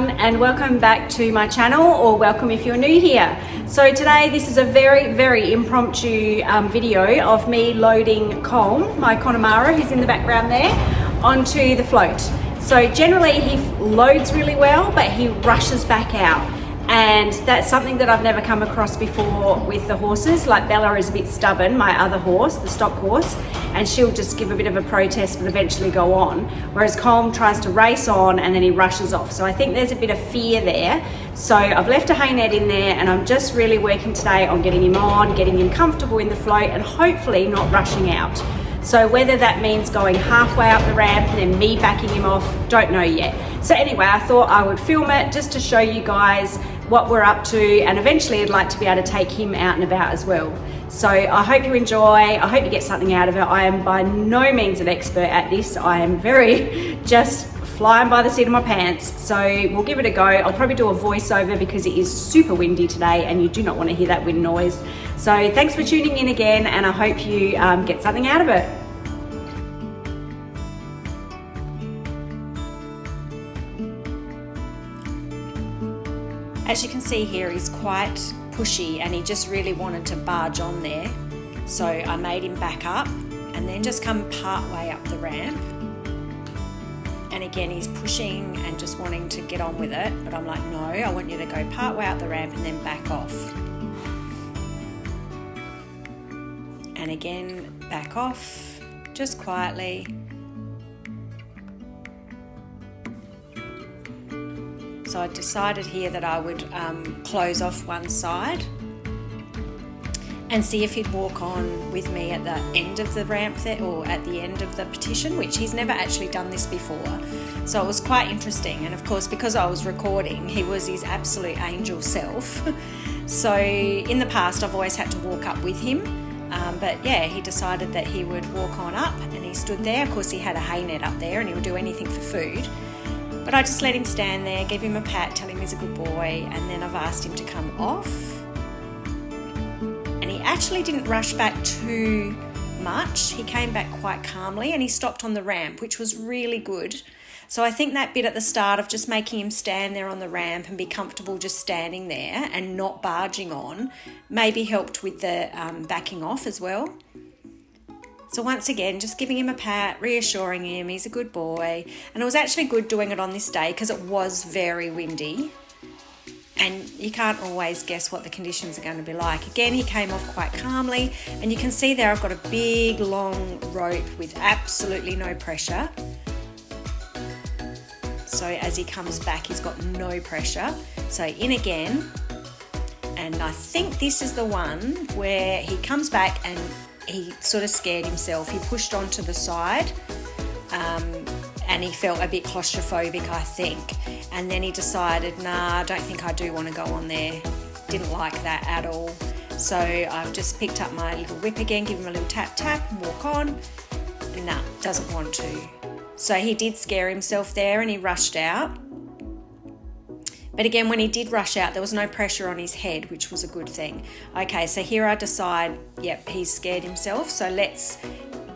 everyone, and welcome back to my channel, or welcome if you're new here. So today this is a very impromptu video of me loading Colm, my Connemara, who's in the background there, onto the float. So generally he loads really well, but he rushes back out. And that's something that I've never come across before with the horses. Like Bella is a bit stubborn, my other horse, the stock horse, and she'll just give a bit of a protest but eventually go on. Whereas Colm tries to race on and then he rushes off. So I think there's a bit of fear there. So I've left a hay net in there and I'm just really working today on getting him on, getting him comfortable in the float and hopefully not rushing out. So whether that means going halfway up the ramp and then me backing him off, don't know yet. So anyway, I thought I would film it just to show you guys what we're up to, and eventually I'd like to be able to take him out and about as well. So I hope you enjoy, I hope you get something out of it. I am by no means an expert at this. I am very just flying by the seat of my pants. So we'll give it a go. I'll probably do a voiceover because it is super windy today and you do not want to hear that wind noise. So thanks for tuning in again, and I hope you get something out of it. As you can see here, he's quite pushy and he just really wanted to barge on there. So I made him back up and then just come part way up the ramp. And again, he's pushing and just wanting to get on with it. But I'm like, no, I want you to go part way up the ramp and then back off. And again, back off, just quietly. So I decided here that I would close off one side and see if he'd walk on with me at the end of the ramp there, or at the end of the petition, which he's never actually done this before. So it was quite interesting. And of course, because I was recording, he was his absolute angel self. So in the past, I've always had to walk up with him. But yeah, he decided that he would walk on up and he stood there. Of course, he had a hay net up there and he would do anything for food. But I just let him stand there, gave him a pat, tell him he's a good boy, and then I've asked him to come off. And he actually didn't rush back too much. He came back quite calmly and he stopped on the ramp, which was really good. So I think that bit at the start of just making him stand there on the ramp and be comfortable just standing there and not barging on maybe helped with the backing off as well. So once again, just giving him a pat, reassuring him he's a good boy. And it was actually good doing it on this day because it was very windy. And you can't always guess what the conditions are going to be like. Again, he came off quite calmly. And you can see there I've got a big, long rope with absolutely no pressure. So as he comes back, he's got no pressure. So in again. And I think this is the one where he comes back and he sort of scared himself. He pushed onto the side and he felt a bit claustrophobic, I think. And then he decided, nah, I don't think I do want to go on there. Didn't like that at all. So I've just picked up my little whip again, give him a little tap tap and walk on. Nah, doesn't want to. So he did scare himself there and he rushed out. But again, when he did rush out, there was no pressure on his head, which was a good thing. Okay, so here I decide, yep, he's scared himself. So let's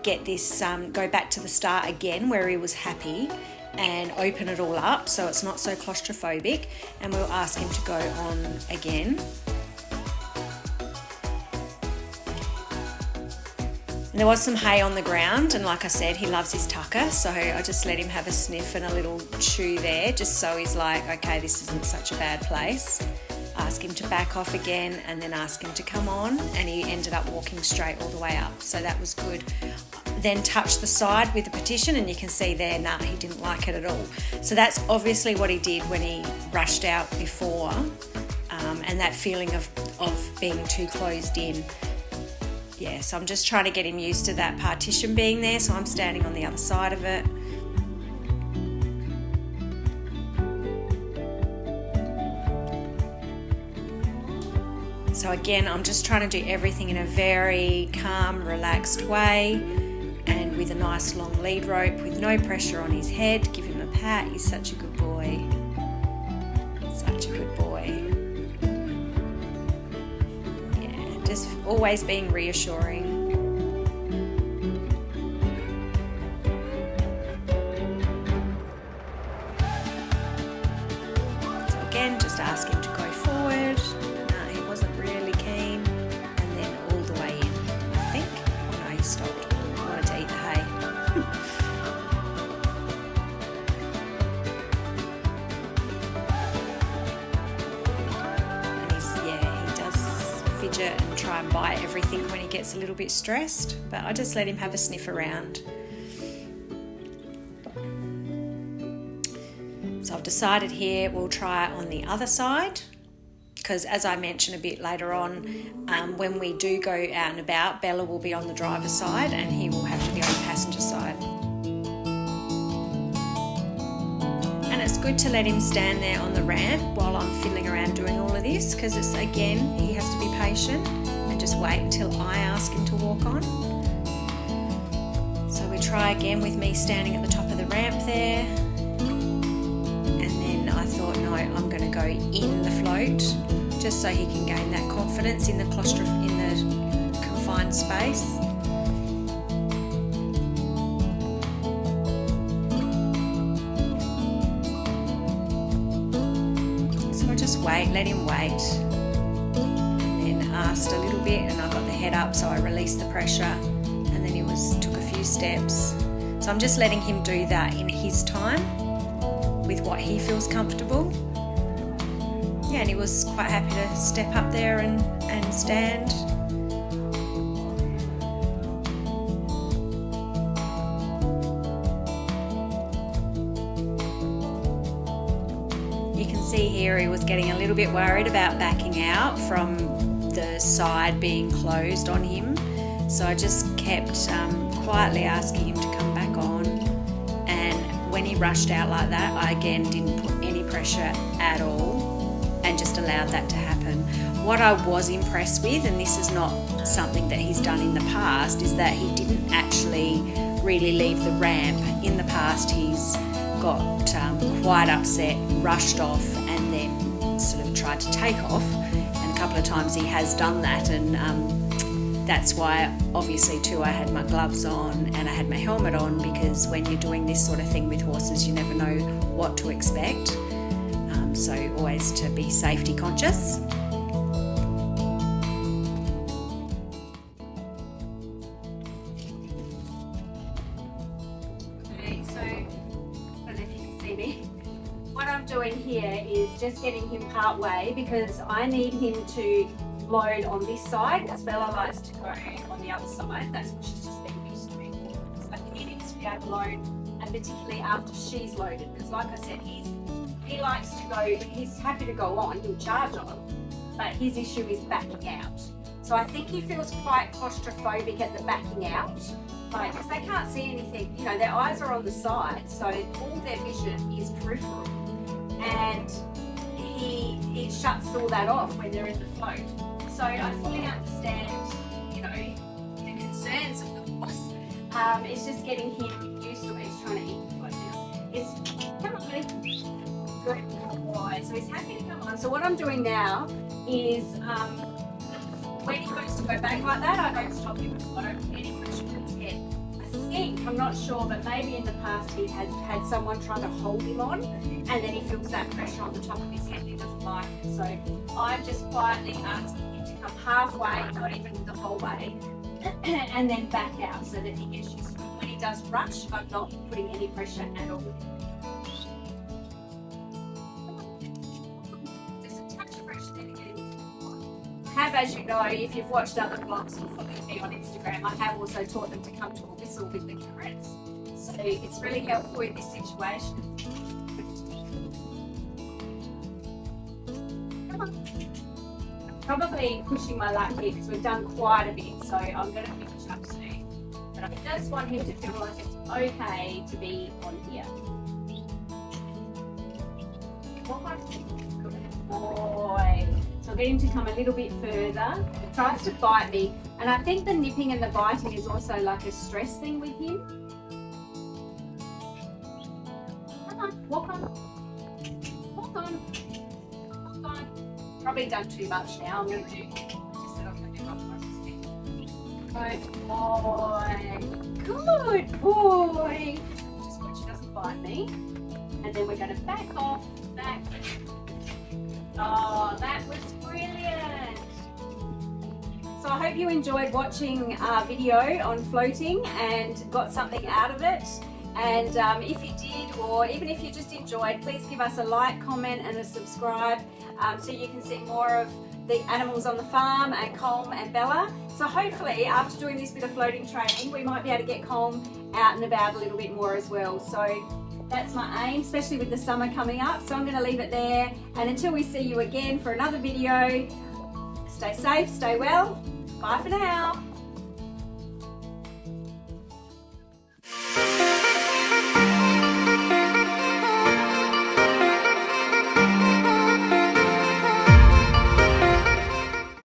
get this, go back to the start again where he was happy and open it all up so it's not so claustrophobic. And we'll ask him to go on again. And there was some hay on the ground, and like I said, he loves his tucker, so I just let him have a sniff and a little chew there, just so he's like, okay, this isn't such a bad place. Ask him to back off again, and then ask him to come on, and he ended up walking straight all the way up, so that was good. Then touch the side with the petition, and you can see there, nah, he didn't like it at all. So that's obviously what he did when he rushed out before, and that feeling of being too closed in. Yeah, so I'm just trying to get him used to that partition being there, so I'm standing on the other side of it. So again, I'm just trying to do everything in a very calm, relaxed way, and with a nice long lead rope with no pressure on his head. Give him a pat, he's such a good boy. Such a good boy. Just always being reassuring. ask him to go forward. No, he wasn't really keen. And then all the way in, I think. Oh no, he stopped. He wanted to eat the hay. And he does fidget and try and bite everything when he gets a little bit stressed. But I just let him have a sniff around. So I've decided here we'll try on the other side, because as I mentioned a bit later on, when we do go out and about, Bella will be on the driver's side and he will have to be on the passenger side. And it's good to let him stand there on the ramp while I'm fiddling around doing all of this, because it's, again, he has to be patient and just wait until I ask him to walk on. So we try again with me standing at the top of the ramp there. I thought, no, I'm going to go in the float just so he can gain that confidence in the confined space. So I just let him wait, and then asked a little bit, and I got the head up, so I released the pressure, and then he took a few steps. So I'm just letting him do that in his time, with what he feels comfortable. Yeah, and he was quite happy to step up there and stand. You can see here he was getting a little bit worried about backing out from the side being closed on him. So I just kept quietly asking him to come back on. When he rushed out like that, I again didn't put any pressure at all and just allowed that to happen. What I was impressed with, and this is not something that he's done in the past, is that he didn't actually really leave the ramp. In the past, he's got quite upset, rushed off, and then sort of tried to take off. And a couple of times he has done that, and that's why, obviously, too, I had my gloves on and I had my helmet on, because when you're doing this sort of thing with horses, you never know what to expect. So always to be safety conscious. Okay, so I don't know if you can see me. What I'm doing here is just getting him part way, because I need him to load on this side, as Bella likes to go on the other side. That's what she's just been used to. So he needs to be able to load, and particularly after she's loaded, because like I said, he likes to go, he's happy to go on, he'll charge on, but his issue is backing out. So I think he feels quite claustrophobic at the backing out, like, because they can't see anything, you know, their eyes are on the side, so all their vision is peripheral, and it shuts all that off when they're in the float. So I fully understand, you know, the concerns of the horse. It's just getting him used to it. He's trying to eat the float now. Come on, buddy. Good boy. So he's happy to come on. So what I'm doing now is, when he goes to go back like that, I don't stop him. I don't put any pressure to his head. I'm not sure, but maybe in the past he has had someone trying to hold him on, and then he feels that pressure on the top of his head and he doesn't like it. So I'm just quietly asking him to come halfway, not even the whole way, and then back out so that he gets used to it. When he does rush, I'm not putting any pressure at all. Just a touch of pressure then again. As you know, if you've watched other vlogs or followed me on Instagram, I have also taught them to come to a whistle with the carrots. So it's really helpful in this situation. Come on. I'm probably pushing my luck here because we've done quite a bit, so I'm going to finish up soon. But I just want him to feel like it's okay to be on here. Good boy. So I'll get him to come a little bit further. He tries to bite me, and I think the nipping and the biting is also like a stress thing with him. Come on, walk on. Walk on. Walk on. Probably done too much now. I'm going to do, just said I'm going to do my process. Good boy. Good boy. Just watch she doesn't bite me. And then we're going to back off, back. Oh, that was brilliant. So I hope you enjoyed watching our video on floating and got something out of it. And if you did, or even if you just enjoyed, please give us a like, comment and a subscribe so you can see more of the animals on the farm and Colm and Bella. So hopefully after doing this bit of floating training, we might be able to get Colm out and about a little bit more as well. So that's my aim, especially with the summer coming up. So I'm going to leave it there, and until we see you again for another video, stay safe, stay well, bye for now.